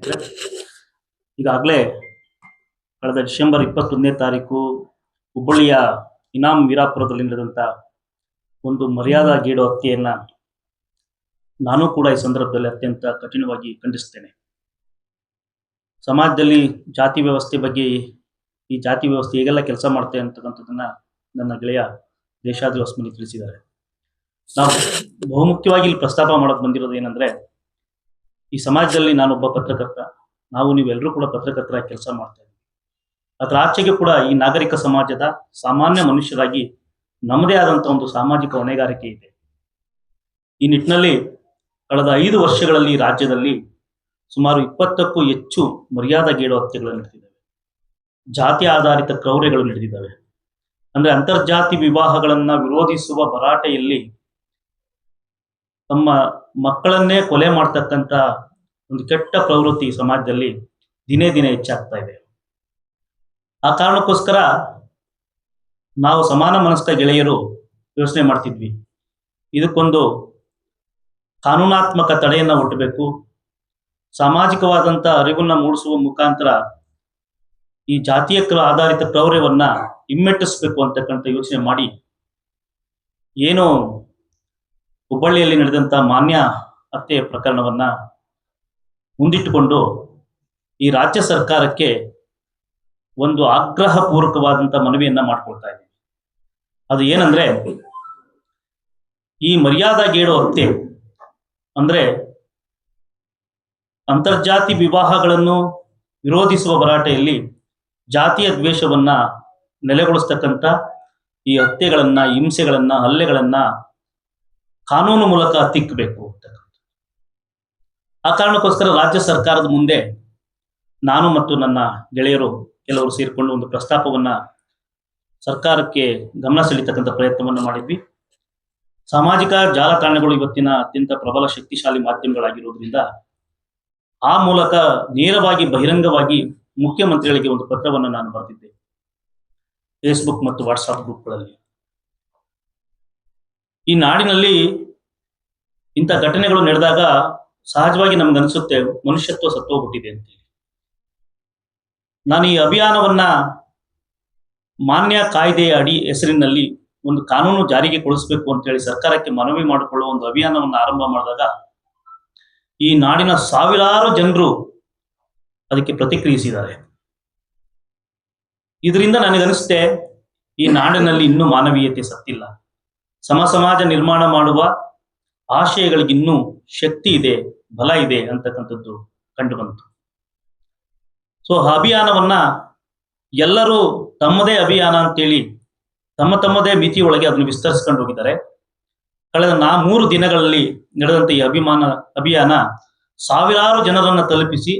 ಸ್ನೇಹಿತರೆ, ಈಗಾಗಲೇ ಕಳೆದ ಡಿಸೆಂಬರ್ 21ನೇ ತಾರೀಕು ಹುಬ್ಬಳ್ಳಿಯ ಇನಾಮ್ ವೀರಾಪುರದಲ್ಲಿ ನಡೆದಂಥ ಒಂದು ಮರ್ಯಾದಾ ಗೇಡು ಹತ್ಯೆಯನ್ನು ನಾನು ಕೂಡ ಈ ಸಂದರ್ಭದಲ್ಲಿ ಅತ್ಯಂತ ಕಠಿಣವಾಗಿ ಖಂಡಿಸ್ತೇನೆ. ಸಮಾಜದಲ್ಲಿ ಜಾತಿ ವ್ಯವಸ್ಥೆ ಬಗ್ಗೆ, ಈ ಜಾತಿ ವ್ಯವಸ್ಥೆ ಹೇಗೆಲ್ಲ ಕೆಲಸ ಮಾಡುತ್ತೆ ಅಂತಕ್ಕಂಥದ್ದನ್ನ ನನ್ನ ಗೆಳೆಯ ದೇಶಾದ್ರಿ ಹೊಸಮನಿ ತಿಳಿಸಿದ್ದಾರೆ. ನಾವು ಬಹುಮುಖ್ಯವಾಗಿ ಇಲ್ಲಿ ಪ್ರಸ್ತಾಪ ಮಾಡೋಕೆ ಬಂದಿರೋದು ಏನಂದ್ರೆ, ಈ ಸಮಾಜದಲ್ಲಿ ನಾನೊಬ್ಬ ಪತ್ರಕರ್ತ, ನಾವು ನೀವೆಲ್ಲರೂ ಕೂಡ ಪತ್ರಕರ್ತರಾಗಿ ಕೆಲಸ ಮಾಡ್ತಾ ಇದ್ದೀವಿ. ಅದರ ಆಚೆಗೆ ಕೂಡ ಈ ನಾಗರಿಕ ಸಮಾಜದ ಸಾಮಾನ್ಯ ಮನುಷ್ಯರಾಗಿ ನಮ್ಮದೇ ಆದಂಥ ಒಂದು ಸಾಮಾಜಿಕ ಹೊಣೆಗಾರಿಕೆ ಇದೆ. ಈ ನಿಟ್ಟಿನಲ್ಲಿ ಕಳೆದ 5 ವರ್ಷಗಳಲ್ಲಿ ರಾಜ್ಯದಲ್ಲಿ ಸುಮಾರು 20ಕ್ಕೂ ಹೆಚ್ಚು ಮರ್ಯಾದಾ ಗೇಡು ಹತ್ಯೆಗಳು ನಡೆದಿದ್ದಾವೆ. ಜಾತಿ ಆಧಾರಿತ ಕ್ರೌರ್ಯಗಳು ನಡೆದಿದ್ದಾವೆ. ಅಂದ್ರೆ ಅಂತರ್ಜಾತಿ ವಿವಾಹಗಳನ್ನ ವಿರೋಧಿಸುವ ಭರಾಟೆಯಲ್ಲಿ ತಮ್ಮ ಮಕ್ಕಳನ್ನೇ ಕೊಲೆ ಮಾಡ್ತಕ್ಕಂಥ ಒಂದು ಕೆಟ್ಟ ಪ್ರವೃತ್ತಿ ಸಮಾಜದಲ್ಲಿ ದಿನೇ ದಿನೇ ಹೆಚ್ಚಾಗ್ತಾ ಇದೆ. ಆ ಕಾರಣಕ್ಕೋಸ್ಕರ ನಾವು ಸಮಾನ ಮನಸ್ಕ ಗೆಳೆಯರು ಯೋಚನೆ ಮಾಡ್ತಿದ್ವಿ, ಇದಕ್ಕೊಂದು ಕಾನೂನಾತ್ಮಕ ತಡೆಯನ್ನ ಹುಟ್ಟಬೇಕು, ಸಾಮಾಜಿಕವಾದಂಥ ಅರಿವನ್ನ ಮೂಡಿಸುವ ಮುಖಾಂತರ ಈ ಜಾತಿಯ ಆಧಾರಿತ ಕ್ರೌರ್ಯವನ್ನ ಹಿಮ್ಮೆಟ್ಟಿಸಬೇಕು ಅಂತಕ್ಕಂಥ ಯೋಚನೆ ಮಾಡಿ, ಏನು ಹುಬ್ಬಳ್ಳಿಯಲ್ಲಿ ನಡೆದಂಥ ಮಾನ್ಯ ಹತ್ಯೆ ಪ್ರಕರಣವನ್ನ ಮುಂದಿಟ್ಟುಕೊಂಡು ಈ ರಾಜ್ಯ ಸರ್ಕಾರಕ್ಕೆ ಒಂದು ಆಗ್ರಹ ಪೂರ್ವಕವಾದಂಥ ಮನವಿಯನ್ನ ಮಾಡ್ಕೊಳ್ತಾ ಇದ್ದೀವಿ. ಅದು ಏನಂದ್ರೆ, ಈ ಮರ್ಯಾದಾ ಗೇಡು ಹತ್ಯೆ ಅಂದ್ರೆ ಅಂತರ್ಜಾತಿ ವಿವಾಹಗಳನ್ನು ವಿರೋಧಿಸುವ ಭರಾಟೆಯಲ್ಲಿ ಜಾತಿಯ ದ್ವೇಷವನ್ನ ನೆಲೆಗೊಳಿಸ್ತಕ್ಕಂಥ ಈ ಹತ್ಯೆಗಳನ್ನ, ಹಿಂಸೆಗಳನ್ನ, ಹಲ್ಲೆಗಳನ್ನ ಕಾನೂನು ಮೂಲಕ ತಿಕ್ಕಬೇಕು ಅಂತಕ್ಕಂಥ ಆ ಕಾರಣಕ್ಕೋಸ್ಕರ ರಾಜ್ಯ ಸರ್ಕಾರದ ಮುಂದೆ ನಾನು ಮತ್ತು ನನ್ನ ಗೆಳೆಯರು ಕೆಲವರು ಸೇರಿಕೊಂಡು ಒಂದು ಪ್ರಸ್ತಾಪವನ್ನ ಸರ್ಕಾರಕ್ಕೆ ಗಮನ ಸೆಳೀತಕ್ಕಂಥ ಪ್ರಯತ್ನವನ್ನು ಮಾಡಿದ್ವಿ. ಸಾಮಾಜಿಕ ಜಾಲತಾಣಗಳು ಇವತ್ತಿನ ಅತ್ಯಂತ ಪ್ರಬಲ ಶಕ್ತಿಶಾಲಿ ಮಾಧ್ಯಮಗಳಾಗಿರೋದ್ರಿಂದ ಆ ಮೂಲಕ ನೇರವಾಗಿ ಬಹಿರಂಗವಾಗಿ ಮುಖ್ಯಮಂತ್ರಿಗಳಿಗೆ ಒಂದು ಪತ್ರವನ್ನು ನಾನು ಬರೆದಿದ್ದೆ ಫೇಸ್ಬುಕ್ ಮತ್ತು ವಾಟ್ಸಾಪ್ ಗ್ರೂಪ್ಗಳಲ್ಲಿ. ಈ ನಾಡಿನಲ್ಲಿ ಇಂಥ ಘಟನೆಗಳು ನಡೆದಾಗ ಸಹಜವಾಗಿ ನಮ್ಗನ್ಸುತ್ತೆ ಮನುಷ್ಯತ್ವ ಸತ್ತೋಗ್ಬಿಟ್ಟಿದೆ ಅಂತೇಳಿ. ನಾನು ಈ ಅಭಿಯಾನವನ್ನ ಮಾನ್ಯ ಕಾಯ್ದೆಯ ಅಡಿ ಹೆಸರಿನಲ್ಲಿ ಒಂದು ಕಾನೂನು ಜಾರಿಗೆ ಕೊಡಿಸ್ಬೇಕು ಅಂತೇಳಿ ಸರ್ಕಾರಕ್ಕೆ ಮನವಿ ಮಾಡಿಕೊಳ್ಳುವ ಒಂದು ಅಭಿಯಾನವನ್ನು ಆರಂಭ ಮಾಡಿದಾಗ ಈ ನಾಡಿನ ಸಾವಿರಾರು ಜನರು ಅದಕ್ಕೆ ಪ್ರತಿಕ್ರಿಯಿಸಿದ್ದಾರೆ. ಇದರಿಂದ ನನಗನ್ನಿಸುತ್ತೆ ಈ ನಾಡಿನಲ್ಲಿ ಇನ್ನೂ ಮಾನವೀಯತೆ ಸತ್ತಿಲ್ಲ, ಸಮಾಜ ನಿರ್ಮಾಣ ಮಾಡುವ ಆಶಯಗಳಿಗೆ ಇನ್ನೂ ಶಕ್ತಿ ಇದೆ, ಬಲ ಇದೆ ಅಂತಕ್ಕಂಥದ್ದು ಕಂಡು ಬಂತು. ಸೊ ಅಭಿಯಾನವನ್ನ ಎಲ್ಲರೂ ತಮ್ಮದೇ ಅಭಿಯಾನ ಅಂತೇಳಿ ತಮ್ಮದೇ ಮಿತಿಯೊಳಗೆ ಅದನ್ನು ವಿಸ್ತರಿಸ್ಕೊಂಡು ಹೋಗಿದ್ದಾರೆ. ಕಳೆದ 3 ದಿನಗಳಲ್ಲಿ ನಡೆದಂತ ಈ ಅಭಿಯಾನ ಸಾವಿರಾರು ಜನರನ್ನ ತಲುಪಿಸಿ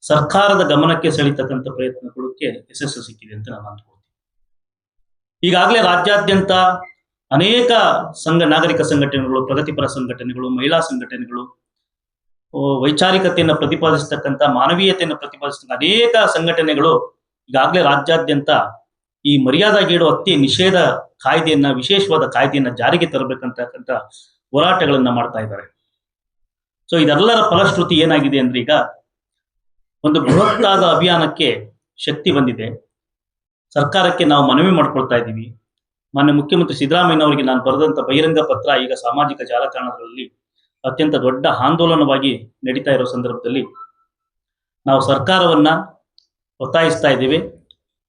ಸರ್ಕಾರದ ಗಮನಕ್ಕೆ ಸೆಳೀತಕ್ಕಂಥ ಪ್ರಯತ್ನಗಳಿಗೆ ಯಶಸ್ಸು ಸಿಕ್ಕಿದೆ ಅಂತ ನಾನು ಅಂದ್ಕೊಳ್ತೀನಿ. ಈಗಾಗಲೇ ರಾಜ್ಯಾದ್ಯಂತ ಅನೇಕ ನಾಗರಿಕ ಸಂಘಟನೆಗಳು, ಪ್ರಗತಿಪರ ಸಂಘಟನೆಗಳು, ಮಹಿಳಾ ಸಂಘಟನೆಗಳು, ವೈಚಾರಿಕತೆಯನ್ನು ಪ್ರತಿಪಾದಿಸತಕ್ಕಂಥ, ಮಾನವೀಯತೆಯನ್ನು ಪ್ರತಿಪಾದಿಸತಕ್ಕಂಥ ಅನೇಕ ಸಂಘಟನೆಗಳು ಈಗಾಗಲೇ ರಾಜ್ಯಾದ್ಯಂತ ಈ ಮರ್ಯಾದಾ ಗೇಡು ಹತ್ಯೆ ನಿಷೇಧ ಕಾಯ್ದೆಯನ್ನ, ವಿಶೇಷವಾದ ಕಾಯ್ದೆಯನ್ನ ಜಾರಿಗೆ ತರಬೇಕಂತಕ್ಕಂಥ ಹೋರಾಟಗಳನ್ನ ಮಾಡ್ತಾ ಇದ್ದಾರೆ. ಸೊ ಇದೆಲ್ಲರ ಫಲಶ್ರುತಿ ಏನಾಗಿದೆ ಅಂದ್ರೆ, ಈಗ ಒಂದು ಬೃಹತ್ತಾದ ಅಭಿಯಾನಕ್ಕೆ ಶಕ್ತಿ ಬಂದಿದೆ. ಸರ್ಕಾರಕ್ಕೆ ನಾವು ಮನವಿ ಮಾಡ್ಕೊಳ್ತಾ ಇದ್ದೀವಿ. ಮಾನ್ಯ ಮುಖ್ಯಮಂತ್ರಿ ಸಿದ್ದರಾಮಯ್ಯನವರಿಗೆ ನಾನು ಬರೆದಂತ ಬಹಿರಂಗ ಪತ್ರ ಈಗ ಸಾಮಾಜಿಕ ಜಾಲತಾಣಗಳಲ್ಲಿ ಅತ್ಯಂತ ದೊಡ್ಡ ಆಂದೋಲನವಾಗಿ ನಡೀತಾ ಇರೋ ಸಂದರ್ಭದಲ್ಲಿ ನಾವು ಸರ್ಕಾರವನ್ನ ಒತ್ತಾಯಿಸ್ತಾ ಇದ್ದೇವೆ.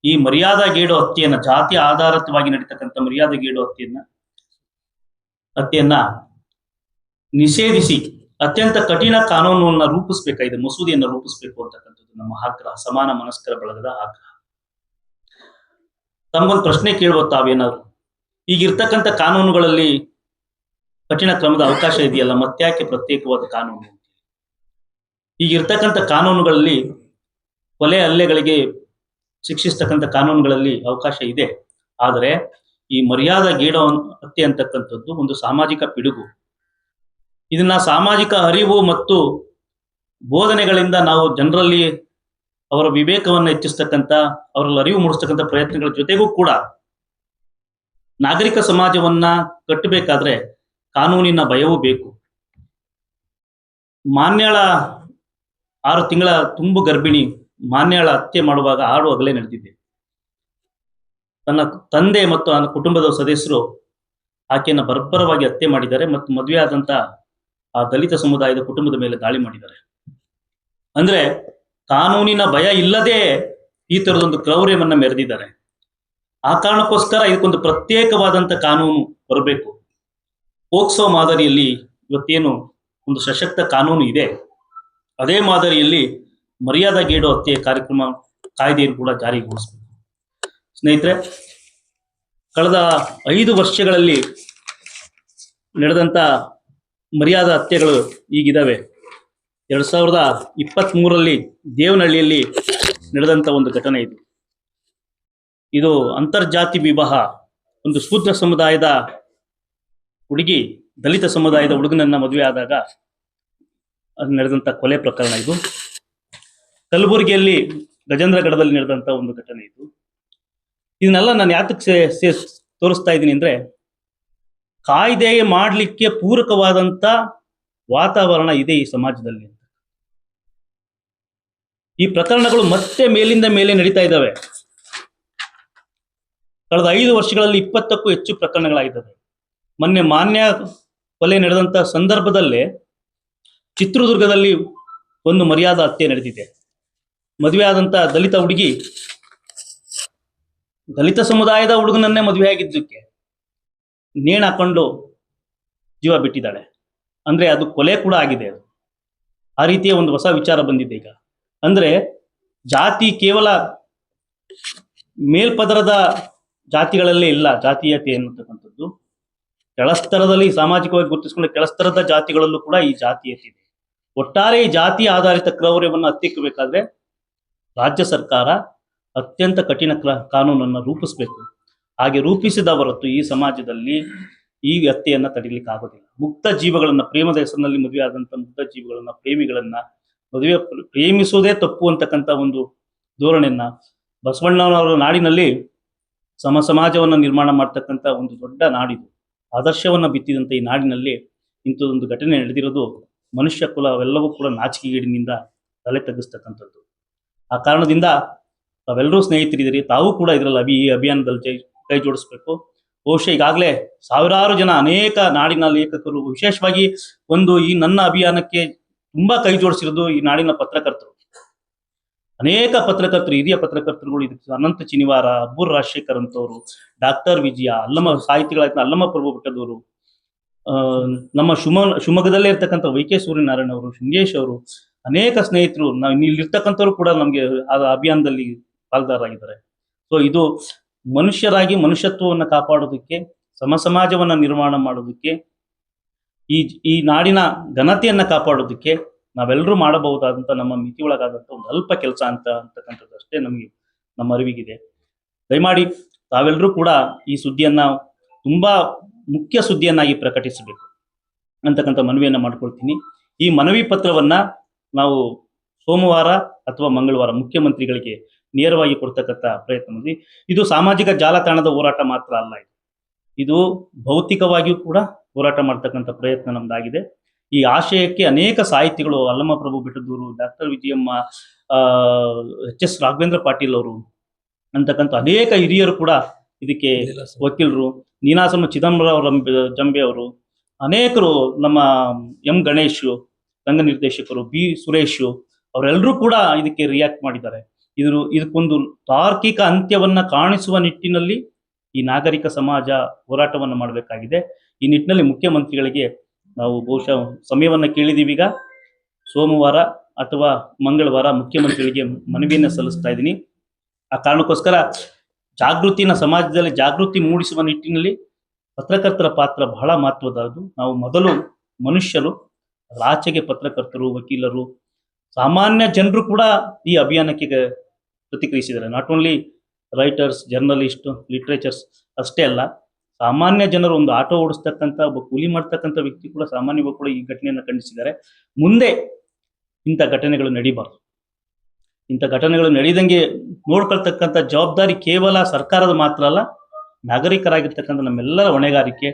ಈ ಮರ್ಯಾದಾ ಗೇಡು ಹತ್ಯೆಯನ್ನ, ಜಾತಿ ಆಧಾರಿತವಾಗಿ ನಡೀತಕ್ಕಂಥ ಮರ್ಯಾದಾ ಗೇಡು ಹತ್ಯೆಯನ್ನ ನಿಷೇಧಿಸಿ ಅತ್ಯಂತ ಕಠಿಣ ಕಾನೂನನ್ನ ರೂಪಿಸಬೇಕಾಗಿದೆ, ಮಸೂದೆಯನ್ನು ರೂಪಿಸಬೇಕು ಅಂತಕ್ಕಂಥದ್ದು ನಮ್ಮ ಆಗ್ರಹ, ಸಮಾನ ಮನಸ್ಕರ ಬಳಗದ ಆಗ್ರಹ. ತಮಗೊಂದು ಪ್ರಶ್ನೆ ಕೇಳುವ ತಾವೇನಾದ್ರು, ಈಗಿರ್ತಕ್ಕಂಥ ಕಾನೂನುಗಳಲ್ಲಿ ಕಠಿಣ ಕ್ರಮದ ಅವಕಾಶ ಇದೆಯಲ್ಲ, ಮತ್ತ್ಯಾಕೆ ಪ್ರತ್ಯೇಕವಾದ ಕಾನೂನು? ಈಗಿರ್ತಕ್ಕಂಥ ಕಾನೂನುಗಳಲ್ಲಿ ಕೊಲೆ ಹಲ್ಲೆಗಳಿಗೆ ಶಿಕ್ಷಿಸ್ತಕ್ಕಂಥ ಕಾನೂನುಗಳಲ್ಲಿ ಅವಕಾಶ ಇದೆ. ಆದರೆ ಈ ಮರ್ಯಾದಾ ಗೇಡು ಹತ್ಯೆ ಅಂತಕ್ಕಂಥದ್ದು ಒಂದು ಸಾಮಾಜಿಕ ಪಿಡುಗು. ಇದನ್ನ ಸಾಮಾಜಿಕ ಅರಿವು ಮತ್ತು ಬೋಧನೆಗಳಿಂದ ನಾವು ಜನರಲ್ಲಿ ಅವರ ವಿವೇಕವನ್ನು ಹೆಚ್ಚಿಸ್ತಕ್ಕಂಥ, ಅವರಲ್ಲಿ ಅರಿವು ಮೂಡಿಸ್ತಕ್ಕಂಥ ಪ್ರಯತ್ನಗಳ ಜೊತೆಗೂ ಕೂಡ ನಾಗರಿಕ ಸಮಾಜವನ್ನ ಕಟ್ಟಬೇಕಾದ್ರೆ ಕಾನೂನಿನ ಭಯವೂ ಬೇಕು. ಮಾನ್ಯಳ 6 ತಿಂಗಳ ತುಂಬು ಗರ್ಭಿಣಿ ಮಾನ್ಯಳ ಹತ್ಯೆ ಮಾಡುವಾಗ 6 ಹಗಲೇ ನಡೆದಿದೆ. ತನ್ನ ತಂದೆ ಮತ್ತು ಅವನ ಕುಟುಂಬದ ಸದಸ್ಯರು ಆಕೆಯನ್ನು ಬರ್ಬರವಾಗಿ ಹತ್ಯೆ ಮಾಡಿದ್ದಾರೆ ಮತ್ತು ಮದುವೆ ಆದಂತ ಆ ದಲಿತ ಸಮುದಾಯದ ಕುಟುಂಬದ ಮೇಲೆ ದಾಳಿ ಮಾಡಿದ್ದಾರೆ. ಅಂದ್ರೆ ಕಾನೂನಿನ ಭಯ ಇಲ್ಲದೆ ಈ ತರದೊಂದು ಕ್ರೌರ್ಯವನ್ನ ಮೆರೆದಿದ್ದಾರೆ. ಆ ಕಾರಣಕ್ಕೋಸ್ಕರ ಇದಕ್ಕೊಂದು ಪ್ರತ್ಯೇಕವಾದಂತ ಕಾನೂನು ಬರಬೇಕು. ಪೋಕ್ಸೋ ಮಾದರಿಯಲ್ಲಿ ಇವತ್ತೇನು ಒಂದು ಸಶಕ್ತ ಕಾನೂನು ಇದೆ, ಅದೇ ಮಾದರಿಯಲ್ಲಿ ಮರ್ಯಾದಾ ಗೇಡು ಹತ್ಯೆ ಕಾರ್ಯಕ್ರಮ ಕಾಯ್ದೆಯನ್ನು ಕೂಡ ಜಾರಿಗೊಳಿಸಬೇಕು. ಸ್ನೇಹಿತರೆ, ಕಳೆದ 5 ವರ್ಷಗಳಲ್ಲಿ ನಡೆದಂತ ಮರ್ಯಾದಾ ಹತ್ಯೆಗಳು ಈಗಿದಾವೆ. 2023ರಲ್ಲಿ ದೇವನಹಳ್ಳಿಯಲ್ಲಿ ನಡೆದಂತ ಒಂದು ಘಟನೆ ಇದು. ಇದು ಅಂತರ್ಜಾತಿ ವಿವಾಹ. ಒಂದು ಶೂದ್ರ ಸಮುದಾಯದ ಹುಡುಗಿ ದಲಿತ ಸಮುದಾಯದ ಹುಡುಗನನ್ನ ಮದುವೆ ಆದಾಗ ಅದು ನಡೆದಂತ ಕೊಲೆ ಪ್ರಕರಣ ಇದು. ಕಲಬುರಗಿಯಲ್ಲಿ ಗಜೇಂದ್ರಗಢದಲ್ಲಿ ನಡೆದಂತ ಒಂದು ಘಟನೆ ಇದು. ಇದನ್ನೆಲ್ಲ ನಾನು ಯಾತಕ್ಕೆ ತೋರಿಸ್ತಾ ಇದ್ದೀನಿ ಅಂದ್ರೆ, ಕಾಯ್ದೆ ಮಾಡಲಿಕ್ಕೆ ಪೂರಕವಾದಂತ ವಾತಾವರಣ ಇದೆ ಈ ಸಮಾಜದಲ್ಲಿ. ಈ ಪ್ರಕರಣಗಳು ಮತ್ತೆ ಮೇಲಿಂದ ಮೇಲೆ ನಡೀತಾ ಇದ್ದಾವೆ. ಕಳೆದ 5 ವರ್ಷಗಳಲ್ಲಿ 20ಕ್ಕೂ ಹೆಚ್ಚು ಪ್ರಕರಣಗಳಾಗಿದ್ದಾವೆ. ಮೊನ್ನೆ ಮಾನ್ಯ ಕೊಲೆ ನಡೆದಂತ ಸಂದರ್ಭದಲ್ಲೇ ಚಿತ್ರದುರ್ಗದಲ್ಲಿ ಒಂದು ಮರ್ಯಾದಾ ಹತ್ಯೆ ನಡೆದಿದೆ. ಮದುವೆ ಆದಂತ ದಲಿತ ಹುಡುಗಿ ದಲಿತ ಸಮುದಾಯದ ಹುಡುಗನನ್ನೇ ಮದುವೆ ಆಗಿದ್ದಕ್ಕೆ ನೇಣು ಹಾಕೊಂಡು ಜೀವ ಬಿಟ್ಟಿದ್ದಾಳೆ. ಅಂದ್ರೆ ಅದು ಕೊಲೆ ಕೂಡ ಆಗಿದೆ. ಆ ರೀತಿಯ ಒಂದು ಹೊಸ ವಿಚಾರ ಬಂದಿದೆ ಈಗ. ಅಂದ್ರೆ ಜಾತಿ ಕೇವಲ ಮೇಲ್ಪದರದ ಜಾತಿಗಳಲ್ಲೇ ಇಲ್ಲ ಜಾತೀಯತೆ ಎನ್ನುತಕ್ಕಂಥದ್ದು. ಕೆಳಸ್ತರದಲ್ಲಿ ಸಾಮಾಜಿಕವಾಗಿ ಗುರುತಿಸಿಕೊಂಡ ಕೆಳಸ್ತರದ ಜಾತಿಗಳಲ್ಲೂ ಕೂಡ ಈ ಜಾತೀಯತೆ ಇದೆ. ಒಟ್ಟಾರೆ ಈ ಜಾತಿ ಆಧಾರಿತ ಕ್ರೌರ್ಯವನ್ನು ಹತ್ತಿಕ್ಕಬೇಕಾದ್ರೆ ರಾಜ್ಯ ಸರ್ಕಾರ ಅತ್ಯಂತ ಕಠಿಣ ಕಾನೂನನ್ನು ರೂಪಿಸಬೇಕು. ಹಾಗೆ ರೂಪಿಸಿದ ಹೊರತು ಈ ಸಮಾಜದಲ್ಲಿ ಈ ಹತ್ಯೆಯನ್ನ ತಡಿಲಿಕ್ಕೆ ಆಗೋದಿಲ್ಲ. ಮುಗ್ಧ ಜೀವಗಳನ್ನ, ಪ್ರೇಮದ ಹೆಸರಿನಲ್ಲಿ ಮದುವೆ ಆದಂತ ಮುಗ್ಧ ಜೀವಗಳನ್ನ, ಪ್ರೇಮಿಗಳನ್ನ ಮದುವೆ ಪ್ರೇಮಿಸುವುದೇ ತಪ್ಪು ಅಂತಕ್ಕಂಥ ಒಂದು ಧೋರಣೆಯನ್ನ ಬಸವಣ್ಣನವರ ನಾಡಿನಲ್ಲಿ ಸಮಾಜವನ್ನ ನಿರ್ಮಾಣ ಮಾಡ್ತಕ್ಕಂಥ ಒಂದು ದೊಡ್ಡ ನಾಡಿದು. ಆದರ್ಶವನ್ನ ಬಿತ್ತಿದಂತ ಈ ನಾಡಿನಲ್ಲಿ ಇಂಥದೊಂದು ಘಟನೆ ನಡೆದಿರೋದು ಮನುಷ್ಯ ಕುಲ ಅವೆಲ್ಲವೂ ಕೂಡ ನಾಚಿಕೆಗೇಡಿನಿಂದ ತಲೆ ತಗ್ಗಿಸ್ತಕ್ಕಂಥದ್ದು. ಆ ಕಾರಣದಿಂದ ತಾವೆಲ್ಲರೂ ಸ್ನೇಹಿತರಿದ್ದೀರಿ, ತಾವು ಕೂಡ ಇದರಲ್ಲಿ ಈ ಅಭಿಯಾನದಲ್ಲಿ ಕೈ ಜೋಡಿಸ್ಬೇಕು. ಬಹುಶಃ ಈಗಾಗಲೇ ಸಾವಿರಾರು ಜನ, ಅನೇಕ ನಾಡಿನ ಲೇಖಕರು, ವಿಶೇಷವಾಗಿ ಈ ನನ್ನ ಅಭಿಯಾನಕ್ಕೆ ತುಂಬಾ ಕೈ ಜೋಡಿಸಿರೋದು ಈ ನಾಡಿನ ಪತ್ರಕರ್ತರು. ಅನೇಕ ಪತ್ರಕರ್ತರು, ಹಿರಿಯ ಪತ್ರಕರ್ತರುಗಳು ಇದಕ್ಕೆ ಅನಂತ ಚಿನಿವಾರ, ಅಬ್ಬೂರ್ ರಾಜಶೇಖರ್ ಅಂತವರು, ಡಾಕ್ಟರ್ ವಿಜಯ, ಸಾಹಿತಿಗಳಾದ ಅಲ್ಲಮ ಪ್ರಭು ಬೆಟ್ಟದವರು, ನಮ್ಮ ಶಿವಮೊಗ್ಗದಲ್ಲೇ ಇರ್ತಕ್ಕಂಥ ವೈಕೆ ಸೂರ್ಯನಾರಾಯಣ ಅವರು, ಶೃಂಗೇಶ್ ಅವರು, ಅನೇಕ ಸ್ನೇಹಿತರು, ನಾವು ಇಲ್ಲಿರ್ತಕ್ಕಂಥವ್ರು ಕೂಡ ನಮಗೆ ಆ ಅಭಿಯಾನದಲ್ಲಿ ಪಾಲ್ದಾರಾಗಿದ್ದಾರೆ. ಸೊ ಇದು ಮನುಷ್ಯರಾಗಿ ಮನುಷ್ಯತ್ವವನ್ನು ಕಾಪಾಡೋದಕ್ಕೆ, ಸಮಾಜವನ್ನ ನಿರ್ಮಾಣ ಮಾಡೋದಕ್ಕೆ, ಈ ನಾಡಿನ ಘನತೆಯನ್ನ ಕಾಪಾಡೋದಕ್ಕೆ ನಾವೆಲ್ಲರೂ ಮಾಡಬಹುದಾದಂತ ನಮ್ಮ ಮಿತಿ ಒಳಗಾದಂತ ಒಂದು ಅಲ್ಪ ಕೆಲಸ ಅಂತಕ್ಕಂಥದ್ದು ಅಷ್ಟೇ ನಮ್ಮ ಅರಿವಿಗಿದೆ. ದಯಮಾಡಿ ತಾವೆಲ್ಲರೂ ಕೂಡ ಈ ಸುದ್ದಿಯನ್ನ ತುಂಬಾ ಮುಖ್ಯ ಸುದ್ದಿಯನ್ನಾಗಿ ಪ್ರಕಟಿಸಬೇಕು ಅಂತಕ್ಕಂಥ ಮನವಿಯನ್ನ ಮಾಡ್ಕೊಳ್ತೀನಿ. ಈ ಮನವಿ ಪತ್ರವನ್ನ ನಾವು ಸೋಮವಾರ ಅಥವಾ ಮಂಗಳವಾರ ಮುಖ್ಯಮಂತ್ರಿಗಳಿಗೆ ನೇರವಾಗಿ ಕೊಡ್ತಕ್ಕಂಥ ಪ್ರಯತ್ನ ಮಾಡಿ. ಇದು ಸಾಮಾಜಿಕ ಜಾಲತಾಣದ ಹೋರಾಟ ಮಾತ್ರ ಅಲ್ಲ, ಇದು ಭೌತಿಕವಾಗಿಯೂ ಕೂಡ ಹೋರಾಟ ಮಾಡ್ತಕ್ಕಂಥ ಪ್ರಯತ್ನ ನಮ್ದಾಗಿದೆ. ಈ ಆಶಯಕ್ಕೆ ಅನೇಕ ಸಾಹಿತಿಗಳು, ಅಲ್ಲಮ ಪ್ರಭು ಬೆಟ್ಟದೂರು, ಡಾಕ್ಟರ್ ವಿಜಯಮ್ಮ, ಎಚ್.ಎಸ್. ರಾಘವೇಂದ್ರ ಪಾಟೀಲ್ ಅವರು ಅಂತಕ್ಕಂಥ ಅನೇಕ ಹಿರಿಯರು ಕೂಡ ಇದಕ್ಕೆ ವಕೀಲರು, ನೀನಾಸಮ ಚಿದಂಬರಂ ಜಂಬೆ ಅವರು, ಅನೇಕರು, ನಮ್ಮ ಎಂ ಗಣೇಶ್ ರಂಗ ನಿರ್ದೇಶಕರು, ಬಿ ಸುರೇಶ್ ಅವರೆಲ್ಲರೂ ಕೂಡ ಇದಕ್ಕೆ ರಿಯಾಕ್ಟ್ ಮಾಡಿದ್ದಾರೆ. ಇದಕ್ಕೊಂದು ತಾರ್ಕಿಕ ಅಂತ್ಯವನ್ನ ಕಾಣಿಸುವ ನಿಟ್ಟಿನಲ್ಲಿ ಈ ನಾಗರಿಕ ಸಮಾಜ ಹೋರಾಟವನ್ನು ಮಾಡಬೇಕಾಗಿದೆ. ಈ ನಿಟ್ಟಿನಲ್ಲಿ ಮುಖ್ಯಮಂತ್ರಿಗಳಿಗೆ ನಾವು ಬಹುಶಃ ಸಮಯವನ್ನ ಕೇಳಿದೀವಿ. ಈಗ ಸೋಮವಾರ ಅಥವಾ ಮಂಗಳವಾರ ಮುಖ್ಯಮಂತ್ರಿಗಳಿಗೆ ಮನವಿಯನ್ನ ಸಲ್ಲಿಸ್ತಾ ಇದ್ದೀನಿ. ಆ ಕಾರಣಕ್ಕೋಸ್ಕರ ಸಮಾಜದಲ್ಲಿ ಜಾಗೃತಿ ಮೂಡಿಸುವ ನಿಟ್ಟಿನಲ್ಲಿ ಪತ್ರಕರ್ತರ ಪಾತ್ರ ಬಹಳ ಮಹತ್ವದಾದ್ದು. ನಾವು ಮೊದಲು ಮನುಷ್ಯರು, ಆಚೆಗೆ ಪತ್ರಕರ್ತರು, ವಕೀಲರು, ಸಾಮಾನ್ಯ ಜನರು ಕೂಡ ಈ ಅಭಿಯಾನಕ್ಕೆ ಪ್ರತಿಕ್ರಿಯಿಸಿದ್ದಾರೆ. Not only writers, journalist, literatures ಅಷ್ಟೇ ಅಲ್ಲ, ಸಾಮಾನ್ಯ ಜನರು, ಒಂದು ಆಟೋ ಓಡಿಸ್ತಕ್ಕಂಥ ಒಬ್ಬ ಕೂಲಿ ಮಾಡ್ತಕ್ಕಂಥ ವ್ಯಕ್ತಿ ಕೂಡ ಸಾಮಾನ್ಯವಾಗಿ ಕೂಡ ಈ ಘಟನೆಯನ್ನು ಖಂಡಿಸಿದ್ದಾರೆ. ಮುಂದೆ ಇಂಥ ಘಟನೆಗಳು ನಡೀಬಾರ್ದು. ಇಂಥ ಘಟನೆಗಳು ನಡೀದಂಗೆ ನೋಡ್ಕೊಳ್ತಕ್ಕಂಥ ಜವಾಬ್ದಾರಿ ಕೇವಲ ಸರ್ಕಾರದ ಮಾತ್ರ ಅಲ್ಲ, ನಾಗರಿಕರಾಗಿರ್ತಕ್ಕಂಥ ನಮ್ಮೆಲ್ಲರ ಹೊಣೆಗಾರಿಕೆ.